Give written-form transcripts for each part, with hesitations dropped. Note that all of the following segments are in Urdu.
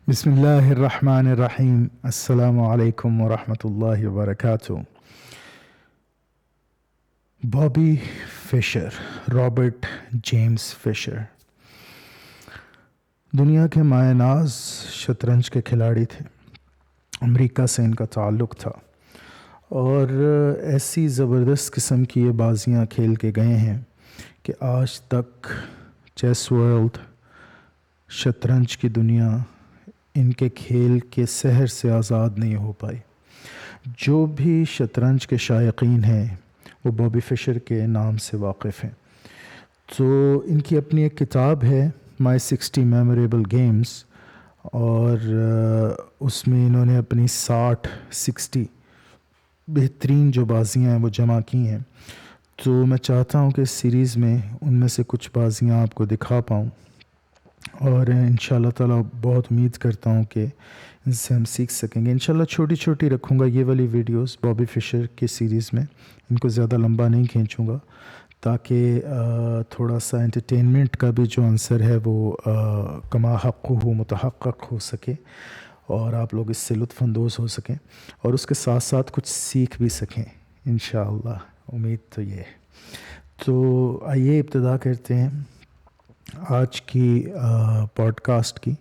بسم اللہ الرحمن الرحیم السلام علیکم ورحمۃ اللہ وبرکاتہ۔ بابی فشر، رابرٹ جیمز فشر دنیا کے مایہ ناز شطرنج کے کھلاڑی تھے۔ امریکہ سے ان کا تعلق تھا اور ایسی زبردست قسم کی یہ بازیاں کھیل کے گئے ہیں کہ آج تک چیس ورلڈ، شطرنج کی دنیا ان کے کھیل کے سحر سے آزاد نہیں ہو پائی۔ جو بھی شطرنج کے شائقین ہیں وہ بابی فشر کے نام سے واقف ہیں۔ تو ان کی اپنی ایک کتاب ہے مائی 60 میموریبل گیمز، اور اس میں انہوں نے اپنی 60 بہترین جو بازیاں ہیں وہ جمع کی ہیں۔ تو میں چاہتا ہوں کہ اس سیریز میں ان میں سے کچھ بازیاں آپ کو دکھا پاؤں، اور انشاءاللہ تعالیٰ بہت امید کرتا ہوں کہ ان سے ہم سیکھ سکیں گے۔ انشاءاللہ چھوٹی چھوٹی رکھوں گا یہ والی ویڈیوز بابی فشر کی سیریز میں، ان کو زیادہ لمبا نہیں کھینچوں گا تاکہ تھوڑا سا انٹرٹینمنٹ کا بھی جو عنصر ہے وہ کما حق ہو متحقق ہو سکے، اور آپ لوگ اس سے لطف اندوز ہو سکیں، اور اس کے ساتھ ساتھ کچھ سیکھ بھی سکیں انشاءاللہ، امید تو یہ ہے۔ تو آئیے ابتدا کرتے ہیں آج کی پوڈ کاسٹ کی،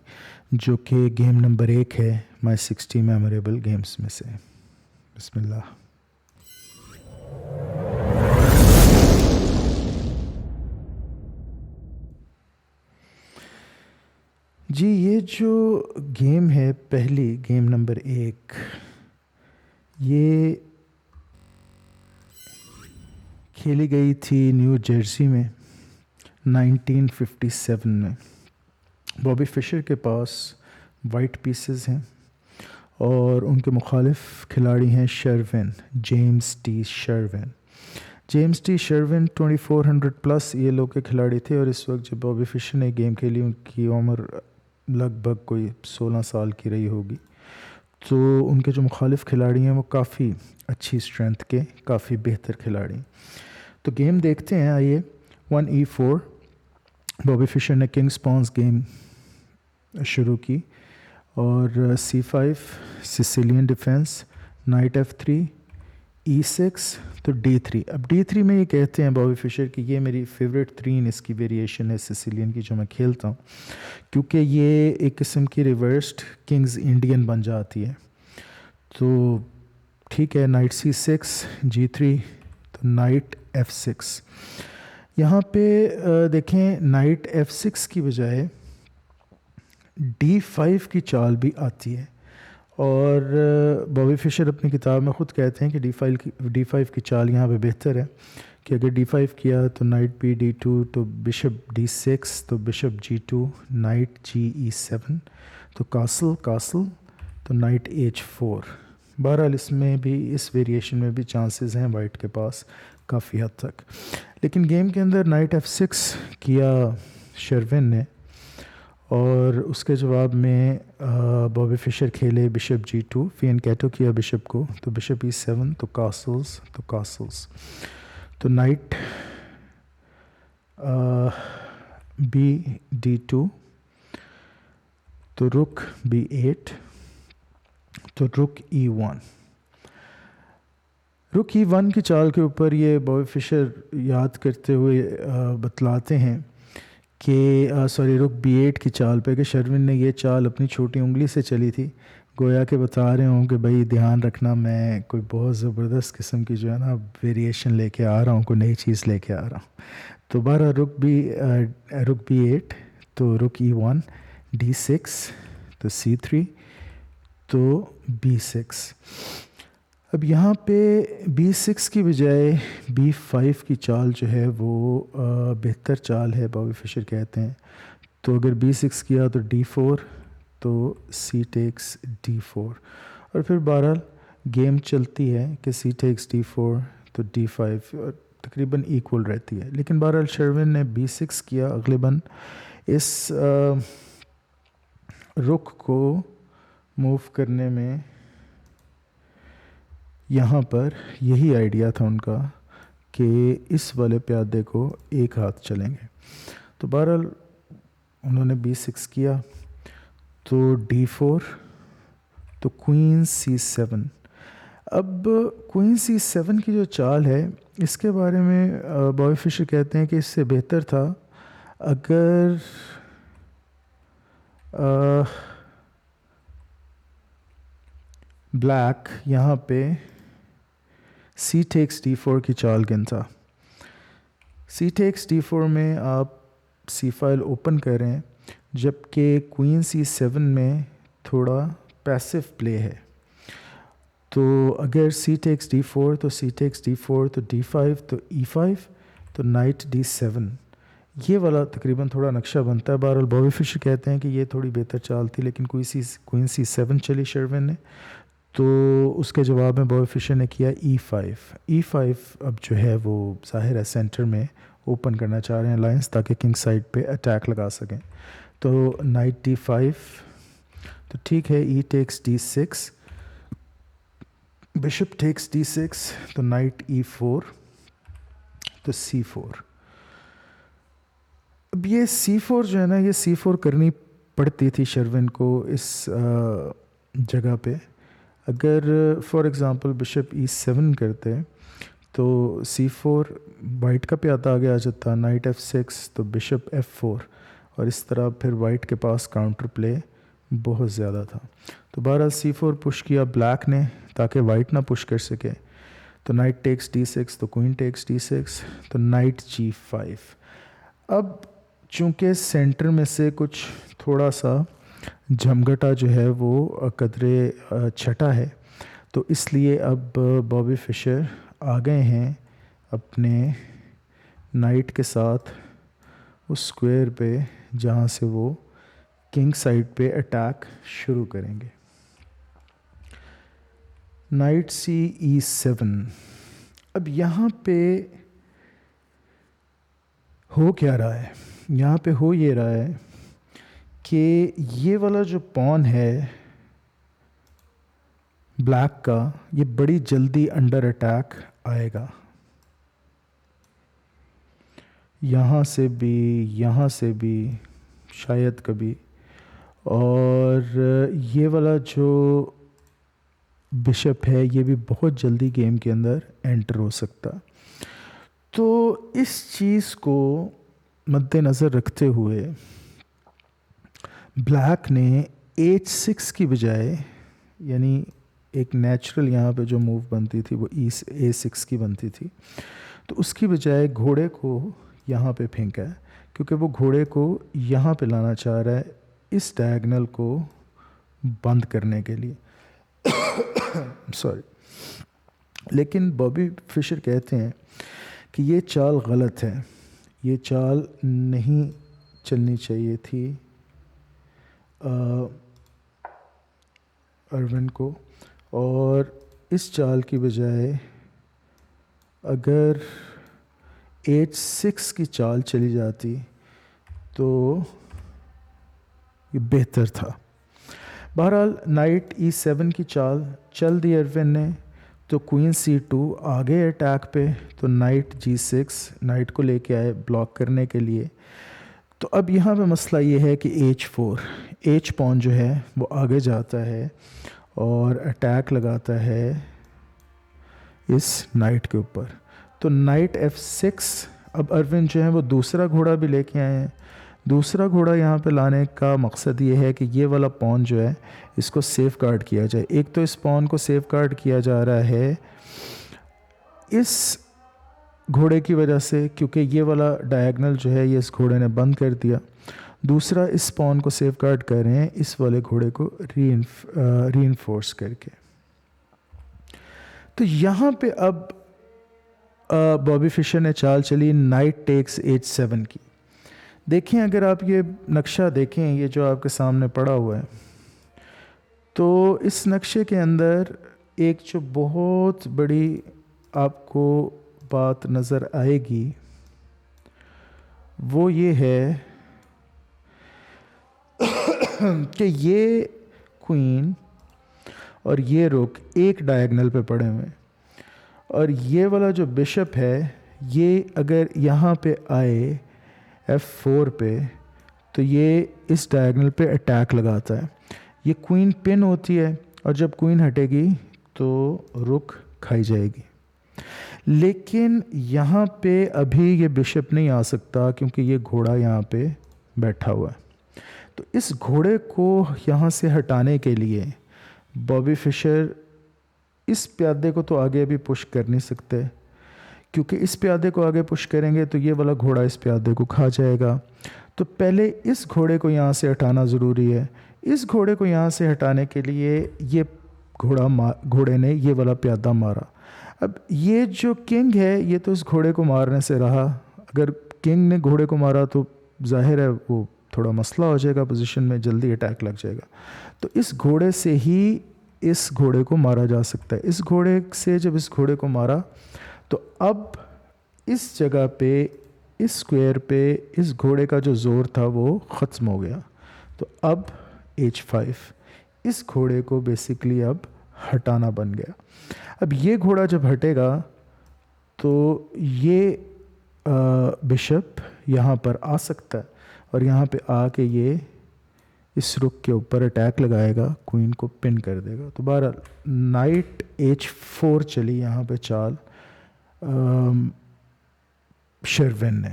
جو کہ گیم نمبر 1 ہے مائی 60 میموریبل گیمز میں سے۔ بسم اللہ۔ جی، یہ جو گیم ہے پہلی، گیم نمبر 1، یہ کھیلی گئی تھی نیو جرسی میں 1957 میں۔ بابی فشر کے پاس وائٹ پیسز ہیں اور ان کے مخالف کھلاڑی ہیں Sherwin, James T Sherwin. James T Sherwin 2400 plus یہ لوگ کے کھلاڑی تھے، اور اس وقت جب بابی فشر نے گیم کھیلی ان کی عمر لگ بھگ کوئی 16 سال کی رہی ہوگی۔ تو ان کے جو مخالف کھلاڑی ہیں وہ کافی اچھی اسٹرینتھ کے، کافی بہتر کھلاڑی ہیں۔ تو گیم دیکھتے ہیں، آئیے۔ 1E4، بابی فشر نے کنگز پانز گیم شروع کی، اور C5 Sicilian defence, night F3، E6، تو D3۔ اب D3 میں یہ کہتے ہیں بابی فشر کہ یہ میری فیوریٹ ترین اس کی ویریشن ہے سسیلین کی جو میں کھیلتا ہوں، کیونکہ یہ ایک قسم کی ریورسڈ کنگز انڈین بن جاتی ہے۔ تو ٹھیک ہے، نائٹ C6، G3، تو نائٹ F6۔ یہاں پہ دیکھیں، نائٹ F6 کی بجائے D5 کی چال بھی آتی ہے، اور بابی فشر اپنی کتاب میں خود کہتے ہیں کہ D5 کی چال یہاں پہ بہتر ہے، کہ اگر D5 کیا تو نائٹ پی D2، تو بشپ D6، تو بشپ G2، نائٹ GE7، تو کاسل، تو نائٹ H4۔ بہرحال اس میں بھی، اس ویریشن میں بھی چانسز ہیں وائٹ کے پاس کافی حد تک، لیکن گیم کے اندر نائٹ F6 کیا شروین نے، اور اس کے جواب میں بابی فشر کھیلے بشپ G2، فینکیٹو کیا بشپ کو، تو بشپ E7، تو کاسلز، تو نائٹ D2، تو رک B8، تو رک E1۔ رک E1 کی چال کے اوپر یہ بابی فشر یاد کرتے ہوئے بتلاتے ہیں کہ رک B8 کی چال پہ کہ شروین نے یہ چال اپنی چھوٹی انگلی سے چلی تھی، گویا کہ بتا رہے ہوں کہ بھائی دھیان رکھنا، میں کوئی بہت زبردست قسم کی جو ہے نا ویریشن لے کے آ رہا ہوں، کوئی نئی چیز لے کے آ رہا ہوں۔ تو بارہ رک B8، تو رک E1، D6، تو C3، تو B6۔ اب یہاں پہ B6 کی بجائے B5 کی چال جو ہے وہ بہتر چال ہے، بابی فشر کہتے ہیں۔ تو اگر B6 کیا تو D4، تو C takes D4، اور پھر بہرحال گیم چلتی ہے کہ C takes D4، تو D5، اور تقریباً ایکول رہتی ہے، لیکن بہرحال شروین نے B6 کیا۔ غالباً اس رک کو موو کرنے میں یہاں پر یہی آئیڈیا تھا ان کا کہ اس والے پیادے کو ایک ہاتھ چلیں گے۔ تو بہرحال انہوں نے B6 کیا، تو D4 تو کوئین C7. اب کوئین C7 کی جو چال ہے اس کے بارے میں بابی فشر کہتے ہیں کہ اس سے بہتر تھا اگر بلیک یہاں پہ C takes D4 کی چال گنتا. C takes D4 میں آپ C فائل اوپن کریں جبکہ کوئین C7 میں تھوڑا پیسو پلے ہے. تو اگر C takes D4 تو C takes D4 تو D5 تو E5 تو نائٹ D7 یہ والا تقریباً تھوڑا نقشہ بنتا ہے. بہرحال بابی فشر کہتے ہیں کہ یہ تھوڑی بہتر چال تھی لیکن کوئین C7 چلی شروین نے. تو اس کے جواب میں بابی فشر نے کیا E5 اب جو ہے وہ ظاہر ہے سینٹر میں اوپن کرنا چاہ رہے ہیں لائنس تاکہ کنگ سائڈ پہ اٹیک لگا سکیں. تو نائٹ D5 تو ٹھیک ہے E takes D6 bishop tax D6 تو نائٹ E4 تو C4. اب یہ C4 جو ہے نا یہ C4 کرنی پڑتی تھی شروین کو اس جگہ پہ. اگر فار ایگزامپل بشپ E7 کرتے تو C4 وائٹ کا پیادہ آگے آ جاتا نائٹ F6 تو بشپ F4 اور اس طرح پھر وائٹ کے پاس کاؤنٹر پلے بہت زیادہ تھا. تو بہرحال C4 پش کیا بلیک نے تاکہ وائٹ نہ پش کر سکے. تو نائٹ ٹیکس D6 تو کوئین ٹیکس D6 تو نائٹ G5. اب چونکہ سینٹر میں سے کچھ تھوڑا سا جھمگٹا جو ہے وہ قدرے چھٹا ہے تو اس لیے اب بابی فشر آ گئے ہیں اپنے نائٹ کے ساتھ اس سکوئر پہ جہاں سے وہ کنگ سائڈ پہ اٹیک شروع کریں گے. Night C E7. اب یہاں پہ ہو کیا رہا ہے؟ یہاں پہ ہو یہ رہا ہے کہ یہ والا جو پون ہے بلیک کا یہ بڑی جلدی انڈر اٹیک آئے گا. یہاں سے بھی شاید کبھی. اور یہ والا جو بشپ ہے یہ بھی بہت جلدی گیم کے اندر انٹر ہو سکتا. تو اس چیز کو مد نظر رکھتے ہوئے بلیک نے H6 کی بجائے یعنی ایک نیچرل یہاں پہ جو موو بنتی تھی وہ A6 کی بنتی تھی تو اس کی بجائے گھوڑے کو یہاں پہ پھینکا ہے کیونکہ وہ گھوڑے کو یہاں پہ لانا چاہ رہا ہے اس ڈائیگنل کو بند کرنے کے لیے. سوری. لیکن بابی فشر کہتے ہیں کہ یہ چال غلط ہے. یہ چال نہیں چلنی چاہیے تھی ارون کو. اور اس چال کی بجائے اگر H6 کی چال چلی جاتی تو یہ بہتر تھا. بہرحال نائٹ E7 کی چال چل دی ارون نے تو کوئین C2 آگے اٹیک پہ تو نائٹ G6 نائٹ کو لے کے آئے بلاک کرنے کے لیے. تو اب یہاں پہ مسئلہ یہ ہے کہ H پون جو ہے وہ آگے جاتا ہے اور اٹیک لگاتا ہے اس نائٹ کے اوپر. تو نائٹ F6 اب ارون جو ہے وہ دوسرا گھوڑا بھی لے کے آئے ہیں. دوسرا گھوڑا یہاں پہ لانے کا مقصد یہ ہے کہ یہ والا پون جو ہے اس کو سیف گارڈ کیا جائے. ایک تو اس پون کو سیف گارڈ کیا جا رہا ہے اس گھوڑے کی وجہ سے کیونکہ یہ والا ڈائیگنل جو ہے یہ اس گھوڑے نے بند کر دیا. دوسرا اس پون کو سیف گارڈ کر رہے ہیں اس والے گھوڑے کو ری انفورس کر کے. تو یہاں پہ اب بابی فشر نے چال چلی نائٹ ٹیکس H7 کی. دیکھیں اگر آپ یہ نقشہ دیکھیں یہ جو آپ کے سامنے پڑا ہوا ہے تو اس نقشے کے اندر ایک جو بہت بڑی آپ کو بات نظر آئے گی وہ یہ ہے کہ یہ کوئین اور یہ رک ایک ڈائیگنل پہ پڑے ہوئے اور یہ والا جو بشپ ہے یہ اگر یہاں پہ آئے F4 پہ تو یہ اس ڈائیگنل پہ اٹیک لگاتا ہے. یہ کوئن پن ہوتی ہے اور جب کوئن ہٹے گی تو رک کھائی جائے گی. لیکن یہاں پہ ابھی یہ بشپ نہیں آ سکتا کیونکہ یہ گھوڑا یہاں پہ بیٹھا ہوا ہے. تو اس گھوڑے کو یہاں سے ہٹانے کے لیے بابی فشر اس پیادے کو تو آگے ابھی پش کر نہیں سکتے کیونکہ اس پیادے کو آگے پش کریں گے تو یہ والا گھوڑا اس پیادے کو کھا جائے گا. تو پہلے اس گھوڑے کو یہاں سے ہٹانا ضروری ہے. اس گھوڑے کو یہاں سے ہٹانے کے لیے یہ گھوڑے نے یہ والا پیادہ مارا. اب یہ جو کنگ ہے یہ تو اس گھوڑے کو مارنے سے رہا. اگر کنگ نے گھوڑے کو مارا تو ظاہر ہے وہ تھوڑا مسئلہ ہو جائے گا پوزیشن میں, جلدی اٹیک لگ جائے گا. تو اس گھوڑے سے ہی اس گھوڑے کو مارا جا سکتا ہے. اس گھوڑے سے جب اس گھوڑے کو مارا تو اب اس جگہ پہ اس سکوئر پہ اس گھوڑے کا جو زور تھا وہ ختم ہو گیا. تو اب H5 اس گھوڑے کو بیسیکلی اب ہٹانا بن گیا. اب یہ گھوڑا جب ہٹے گا تو یہ بشپ یہاں پر آ سکتا ہے اور یہاں پہ آ کے یہ اس رک کے اوپر اٹیک لگائے گا, کوئن کو پن کر دے گا. تو بہرحال نائٹ H4 چلی یہاں پہ چال شروین نے.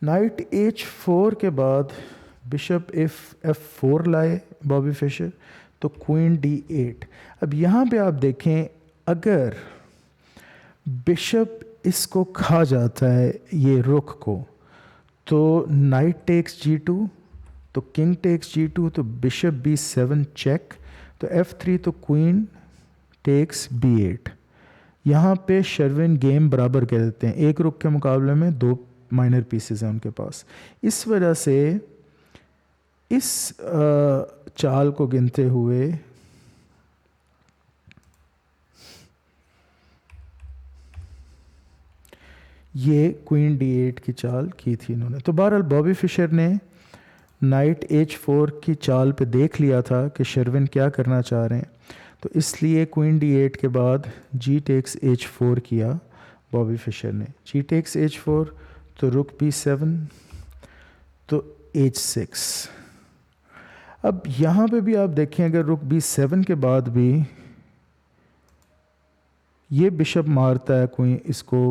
نائٹ H4 کے بعد بشپ F4 لائے بابی فشر تو کوئن D8. اب یہاں پہ آپ دیکھیں اگر بشپ اس کو کھا جاتا ہے یہ رخ کو تو نائٹ ٹیکس G2 تو کنگ ٹیکس G2 تو بشپ B7 چیک تو F3 تو کوئن ٹیکس B8. یہاں پہ شروین گیم برابر کہہ دیتے ہیں, ایک رخ کے مقابلے میں 2 مائنر پیسز ہیں ان کے پاس. اس وجہ سے اس چال کو گنتے ہوئے یہ کوئن D8 کی چال کی تھی انہوں نے. تو بہرحال بابی فشر نے نائٹ H4 کی چال پہ دیکھ لیا تھا کہ شروین کیا کرنا چاہ رہے ہیں, تو اس لیے کوئن D8 کے بعد G ٹیکس H4 کیا بابی فشر نے. G ٹیکس H4 تو رک B7 تو H6. اب یہاں پہ بھی آپ دیکھیں اگر رک B7 کے بعد بھی یہ بشپ مارتا ہے کوئی اس کو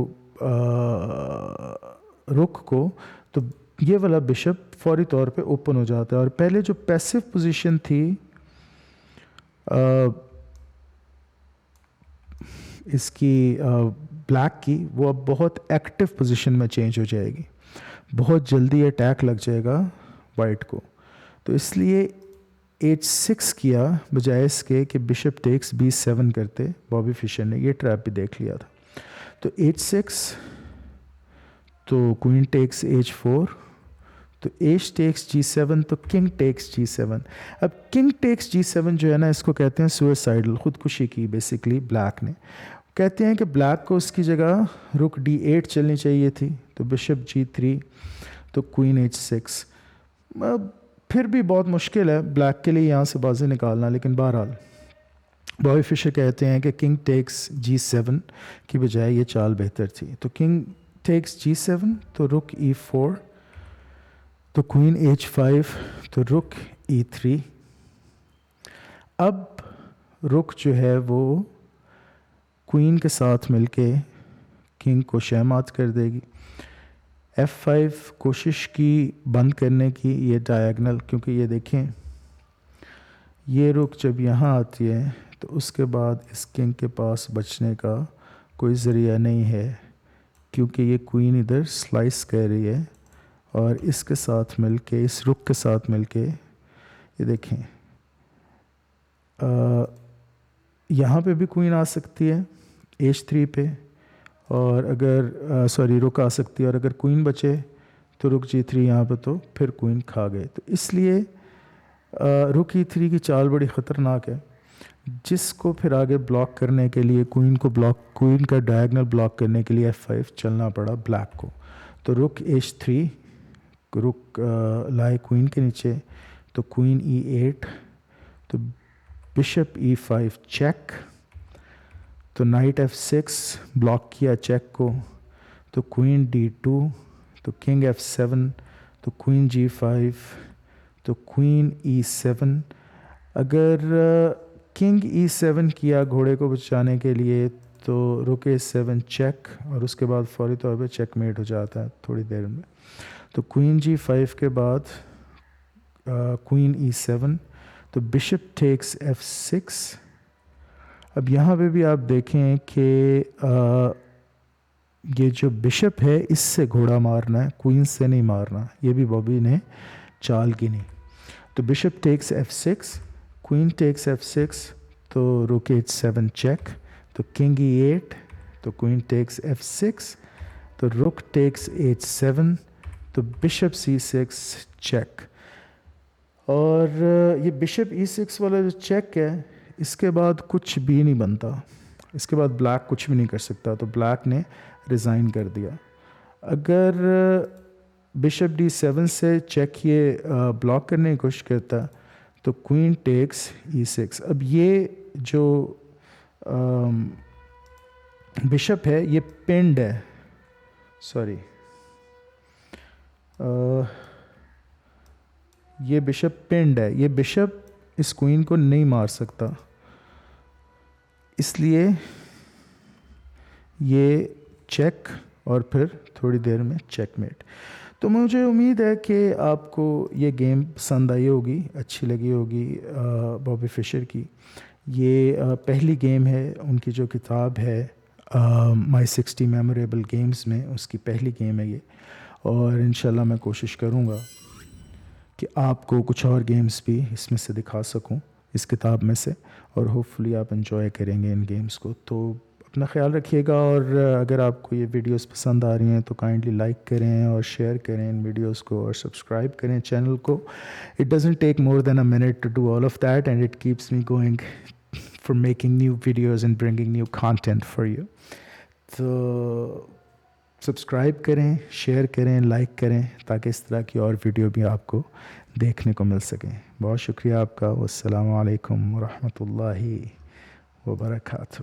رک کو تو یہ والا بشپ فوری طور پہ اوپن ہو جاتا ہے. اور پہلے جو پیسو پوزیشن تھی اس کی بلیک کی وہ اب بہت ایکٹیو پوزیشن میں چینج ہو جائے گی, بہت جلدی اٹیک لگ جائے گا وائٹ کو. تو اس لیے H6 کیا بجائے اس کے کہ بشپ ٹیکس B7 کرتے. بابی فشر نے یہ ٹریپ بھی دیکھ لیا تھا. تو H6 تو کوئن ٹیکس H4 تو H ٹیکس G7 تو کنگ ٹیکس G7. اب کنگ ٹیکس G7 جو ہے نا اس کو کہتے ہیں سوئسائڈل, خودکشی کی بیسیکلی بلیک نے. کہتے ہیں کہ بلیک کو اس کی جگہ رک D8 چلنی چاہیے تھی تو بشپ G3 تو کوئن H6. پھر بھی بہت مشکل ہے بلیک کے لیے یہاں سے بازی نکالنا, لیکن بہرحال بابی فشر کہتے ہیں کہ کنگ ٹیکس G7 کی بجائے یہ چال بہتر تھی. تو کنگ ٹیکس G7 تو رک E4 تو کوئن H5 تو رک E3. اب رک جو ہے وہ کوئن کے ساتھ مل کے کنگ کو شہمات کر دے گی. F5 کوشش کی بند کرنے کی یہ ڈائیگنل, کیونکہ یہ دیکھیں یہ رک جب یہاں آتی ہے تو اس کے بعد اس کنگ کے پاس بچنے کا کوئی ذریعہ نہیں ہے کیونکہ یہ کوئن ادھر سلائس کر رہی ہے اور اس کے ساتھ مل کے اس رک کے ساتھ مل کے یہ دیکھیں یہاں پہ بھی کوئن آ سکتی ہے H3 پہ, اور اگر رک آ سکتی ہے, اور اگر کوئن بچے تو رک G3 یہاں پہ تو پھر کوئن کھا گئے. تو اس لیے رک E3 کی چال بڑی خطرناک ہے جس کو پھر آگے بلاک کرنے کے لیے کوئن کا ڈائیگنل بلاک کرنے کے لیے F5 چلنا پڑا بلیک کو. تو رک H3 رک لائے کوئن کے نیچے تو کوئن E8 تو بشپ E5 چیک تو نائٹ F6 بلاک کیا چیک کو تو کوئن D2 تو کنگ F7 تو کوئین G5, تو کوئین E7. اگر کنگ E7 کیا گھوڑے کو بچانے کے لیے تو رک A7 چیک, اور اس کے بعد فوری طور پہ چیک میٹ ہو جاتا ہے تھوڑی دیر میں. تو کوئین G5 کے بعد کوئین E7, تو بشپ ٹیکس F6. اب یہاں پہ بھی آپ دیکھیں کہ یہ جو بشپ ہے اس سے گھوڑا مارنا ہے, کوئین سے نہیں مارنا. یہ بھی بابی نے چال کی نہیں. تو bishop tax F6, queen tax F6, تو روک H7 چیک, تو کنگ E8, تو کوئین ٹیکس F6, تو رک ٹیکس H7, تو بشپ C6 چیک. اور یہ بشپ E6 والا جو چیک ہے اس کے بعد کچھ بھی نہیں بنتا, اس کے بعد بلیک کچھ بھی نہیں کر سکتا. تو بلیک نے ریزائن کر دیا. اگر بشپ D7 سے چیک یہ بلاک کرنے کی کوشش کرتا تو کوئین ٹیکس E6. اب یہ جو بشپ ہے یہ پینڈ ہے, سوری یہ بشپ پینڈ ہے, یہ بشپ اس کوئین کو نہیں مار سکتا, اس لیے یہ چیک اور پھر تھوڑی دیر میں چیک میٹ. تو مجھے امید ہے کہ آپ کو یہ گیم پسند آئی ہوگی, اچھی لگی ہوگی بابی فشر کی. یہ پہلی گیم ہے ان کی جو کتاب ہے مائی 60 میموریبل گیمز میں, اس کی پہلی گیم ہے یہ. اور انشاءاللہ میں کوشش کروں گا کہ آپ کو کچھ اور گیمز بھی اس میں سے دکھا سکوں اس کتاب میں سے, اور ہوپفلی آپ انجوائے کریں گے ان گیمز کو. تو اپنا خیال رکھیے گا, اور اگر آپ کو یہ ویڈیوز پسند آ رہی ہیں تو کائنڈلی لائک کریں اور شیئر کریں ان ویڈیوز کو, اور سبسکرائب کریں چینل کو. It doesn't take more than a minute to do all of that, and it keeps me going for making new videos and bringing new content for you. تو سبسکرائب کریں, شیئر کریں, لائک کریں, تاکہ اس طرح کی اور ویڈیو بھی آپ کو دیکھنے کو مل سکیں. بہت شکریہ آپ کا. والسلام علیکم ورحمۃ اللہ وبرکاتہ.